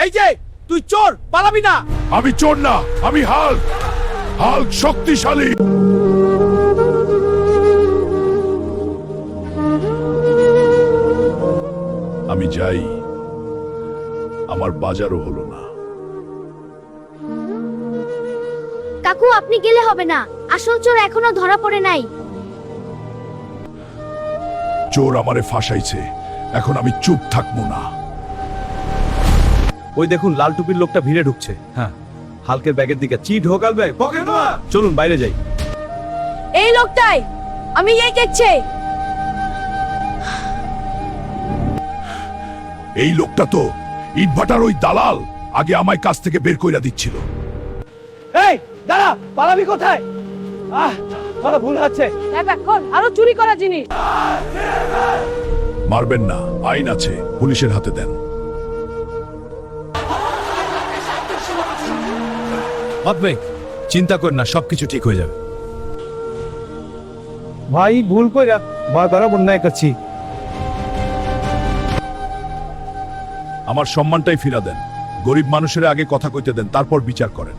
এই যে তুই চোর, পালাবি না। আমি চোর না, আমি হাল্ক। হাল্ক শক্তিশালী। আমি যাই, আমার বাজারও হলো না। কাকু আপনি গেলে হবে না, আসল চোর এখনো ধরা পড়ে নাই। চোর আমারে ফাঁসাইছে, এখন আমি চুপ থাকবো না। ওই দেখুন লাল টুপির লোকটা ভিড়ে ঢুকছে। হ্যাঁ, হালকের ব্যাগের দিকে ঢোকাল ব্যাগ পকেট মার। চলুন বাইরে যাই। এই লোকটাই, আমি এই দেখছি। এই লোকটা তো ইটভাটার ওই দালাল, আগে আমায় কাছ থেকে বের কইরা দিচ্ছিল। এই দাঁড়া, পালাবি কোথায়? মাথা ভুল হচ্ছে। আরো চুরি করা জিনিস। মারবেন না, আইন আছে, পুলিশের হাতে দেন। ভাই চিন্তা কর না, সবকিছু ঠিক হয়ে যাবে। ভাই ভুল কইরা বড় অন্যায় করছি। আমার সম্মানটাই ফিরা দেন। গরিব মানুষের আগে কথা কইতে দেন, তারপর বিচার করেন।